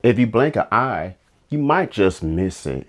If you blink an eye, you might just miss it.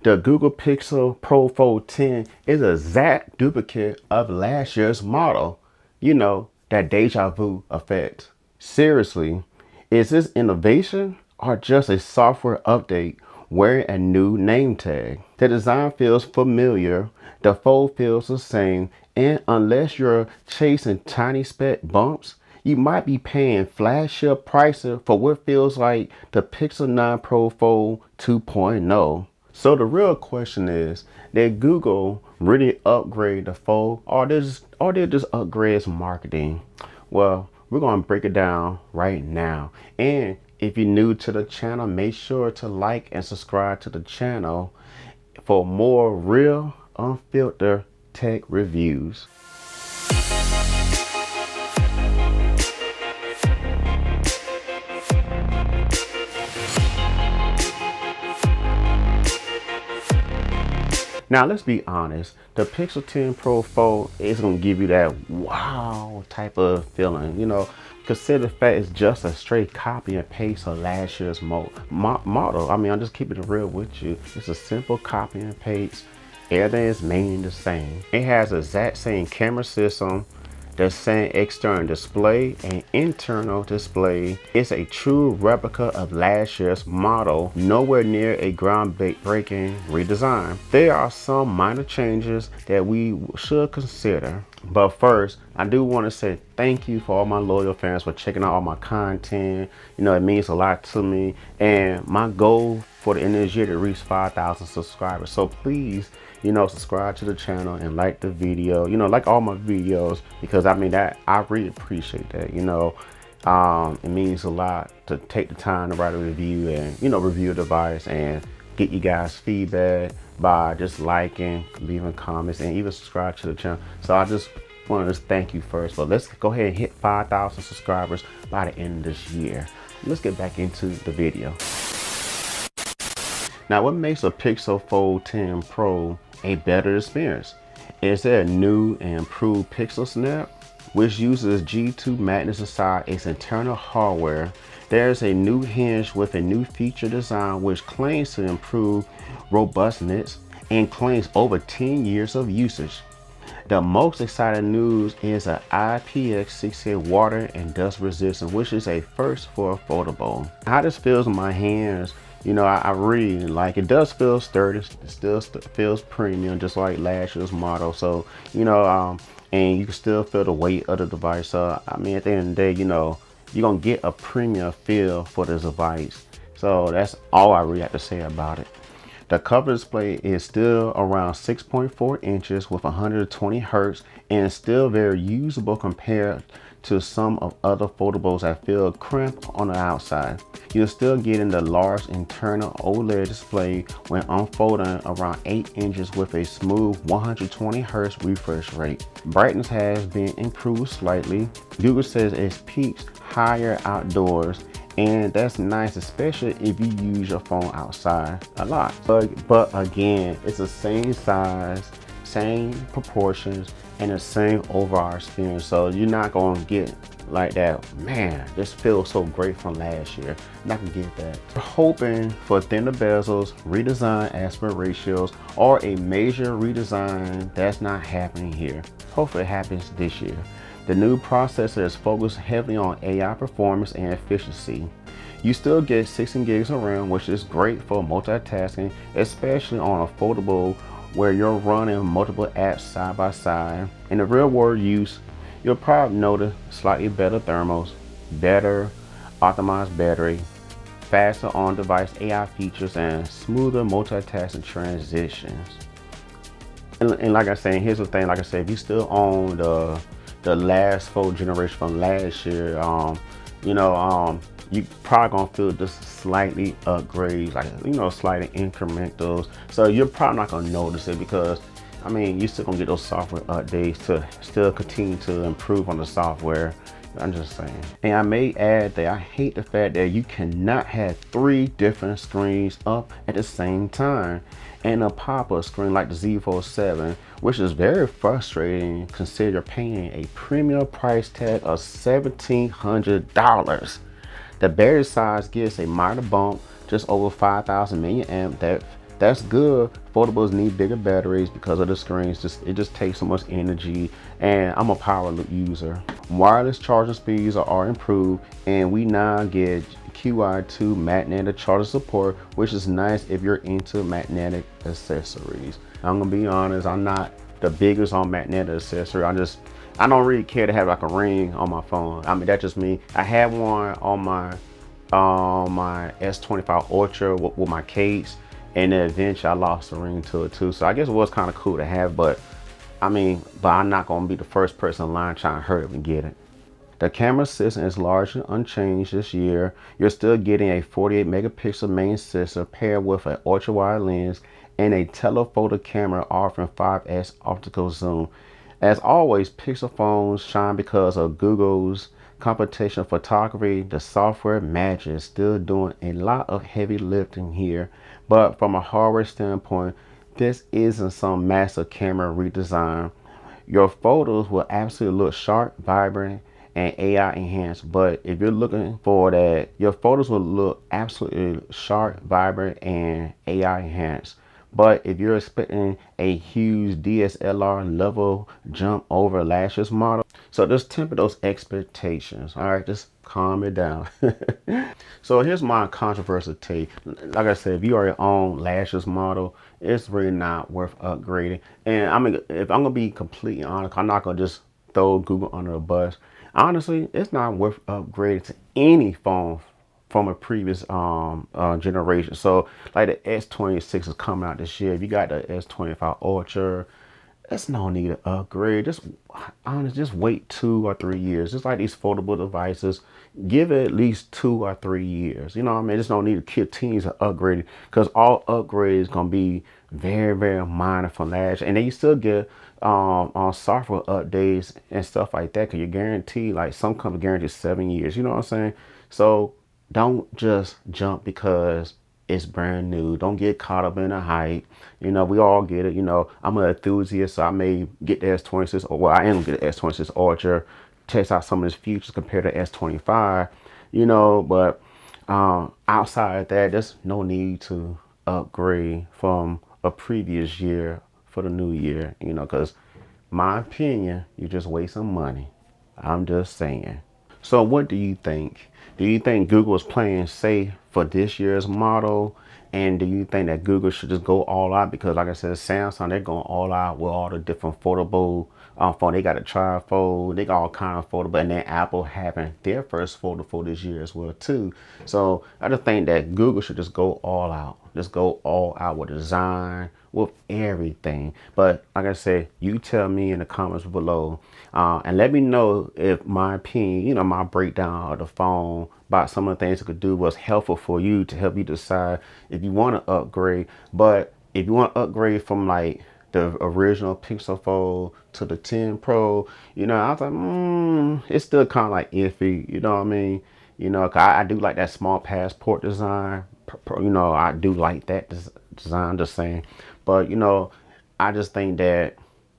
The Google Pixel Pro Fold 10 is a exact duplicate of last year's model. You know, that deja vu effect. Seriously, is this innovation or just a software update wearing a new name tag? The design feels familiar, the fold feels the same, and unless you're chasing tiny spec bumps, you might be paying flagship prices for what feels like the Pixel 9 Pro Fold 2.0. So the real question is, did Google really upgrade the Fold, or did just upgrade its marketing? Well, we're gonna break it down right now. And if you're new to the channel, make sure to like and subscribe to the channel for more real, unfiltered tech reviews. Now let's be honest, the Pixel 10 Pro Fold is gonna give you that wow type of feeling. Consider the fact it's just a straight copy and paste of last year's model. I mean, I'm just keeping it real with you. It's a simple copy and paste. Everything is mainly the same. It has the exact same camera system, the same external display and internal display. It's a true replica of last year's model, nowhere near a groundbreaking redesign. There are some minor changes that we should consider. But first, I do want to say thank you for all my loyal fans for checking out all my content. It means a lot to me. And my goal for the end of this year to reach 5,000 subscribers. So please, subscribe to the channel and like the video, like all my videos, because I mean that I really appreciate that. It means a lot to take the time to write a review and, review a device and get you guys feedback by just liking, leaving comments, and even subscribe to the channel. So I just want to thank you first. But let's go ahead and hit 5,000 subscribers by the end of this year. Let's get back into the video. Now, what makes a Pixel Fold 10 Pro a better experience? Is there a new and improved Pixel Snap, which uses G2 magnets inside its internal hardware? There's a new hinge with a new feature design which claims to improve robustness and claims over 10 years of usage. The most exciting news is an IPX68 water and dust resistant, which is a first for a foldable. How this feels in my hands, I really like it. Does feel sturdy, it still feels premium, just like last year's model. So, and you can still feel the weight of the device. So, I mean, at the end of the day, you're gonna get a premium feel for this device. So that's all I really have to say about it. The cover display is still around 6.4 inches with 120 hertz and still very usable compared to some of other foldables that feel cramped on the outside. You're still getting the large internal OLED display when unfolding around 8 inches with a smooth 120 hertz refresh rate. Brightness has been improved slightly. Google says it peaks higher outdoors, and that's nice, especially if you use your phone outside a lot. But again, it's the same size, same proportions, and the same overall experience. So you're not gonna get like that, man, this feels so great from last year. Not gonna get that. We're hoping for thinner bezels, redesigned aspect ratios, or a major redesign. That's not happening here. Hopefully it happens this year. The new processor is focused heavily on AI performance and efficiency. You still get 16 gigs of RAM, which is great for multitasking, especially on a foldable where you're running multiple apps side by side. In the real world use, you'll probably notice slightly better thermals, better optimized battery, faster on-device AI features, and smoother multitasking transitions. And like I said, here's the thing, like I said, if you still own the last Fold generation from last year, you probably gonna feel just slightly upgrades, like slightly incrementals. So you're probably not gonna notice it because I mean you're still gonna get those software updates to still continue to improve on the software. I'm just saying. And I may add that I hate the fact that you cannot have 3 different screens up at the same time and a pop-up screen like the Z Fold 7, which is very frustrating considering you're paying a premium price tag of $1,700. The battery size gives a minor bump, just over 5,000 milliamp. That's good. Foldables need bigger batteries because of the screens. It just takes so much energy, and I'm a power user. Wireless charging speeds are improved, and we now get QI2 magnetic charger support, which is nice if you're into magnetic accessories. I'm gonna be honest, I'm not the biggest on magnetic accessory. I don't really care to have like a ring on my phone. I mean, that's just me. I have one on my S25 Ultra with my case, and then eventually I lost the ring to it too. So I guess it was kind of cool to have, but I'm not gonna be the first person in line trying to hurry up and get it. The camera system is largely unchanged this year. You're still getting a 48 megapixel main sensor paired with an ultra wide lens and a telephoto camera offering 5x optical zoom. As always, Pixel phones shine because of Google's computational photography. The software magic is still doing a lot of heavy lifting here, but from a hardware standpoint, this isn't some massive camera redesign. Your photos will absolutely look sharp, vibrant, and AI enhanced. But if you're looking for that, your photos will look absolutely sharp, vibrant, and AI enhanced. But if you're expecting a huge DSLR level jump over last year's model, so just temper those expectations. All right, just calm it down. So here's my controversial take. Like I said, if you already own last year's model, it's really not worth upgrading. And I mean, if I'm gonna be completely honest, I'm not gonna just throw Google under the bus. Honestly, it's not worth upgrading to any phone from a previous generation. So like the S26 is coming out this year. If you got the S25 Ultra, there's no need to upgrade. Just wait 2 or 3 years. Just like these foldable devices, give it at least 2 or 3 years. You know what I mean? Just don't need to kill teams to upgrade, because all upgrades gonna be very, very minor from last. And then you still get on software updates and stuff like that, because you're guaranteed, like some companies guarantee 7 years. You know what I'm saying? So don't just jump because it's brand new. Don't get caught up in the hype. You know, we all get it. You know, I'm an enthusiast, so I may get the S26, or well, I am gonna get the S26 Ultra, test out some of its features compared to S25. You know, but outside of that, there's no need to upgrade from a previous year for the new year. You know, because my opinion, you're just wasting money. I'm just saying. So what do you think? Do you think Google is playing safe for this year's model? And do you think that Google should just go all out? Because like I said, Samsung, they're going all out with all the different foldable phone. They got a trifold, they got all kind of foldable, and then Apple having their first foldable this year as well too. So I just think that Google should just go all out. Just go all out with design, with everything. But like I said, you tell me in the comments below, and let me know if my opinion, you know, my breakdown of the phone about some of the things it could do was helpful for you, to help you decide if you want to upgrade. But if you want to upgrade from like the original Pixel Fold to the 10 Pro, you know, I was like, it's still kind of like iffy, you know what I mean? You know, 'cause I do like that small passport design. You know, I do like that design, just saying. But, you know, I just think that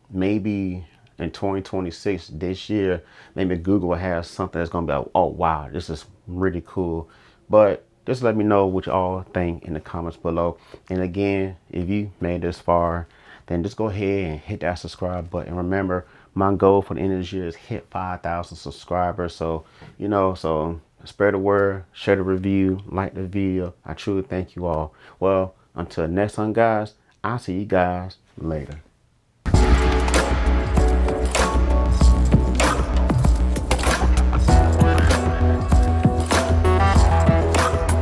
maybe in 2026, this year, maybe Google will have something that's going to be like, oh, wow, this is really cool. But just let me know what you all think in the comments below. And again, if you made this far, then just go ahead and hit that subscribe button. Remember, my goal for the end of this year is hit 5,000 subscribers. So, you know, so spread the word, share the review, like the video. I truly thank you all. Well, until next time, guys, I'll see you guys later.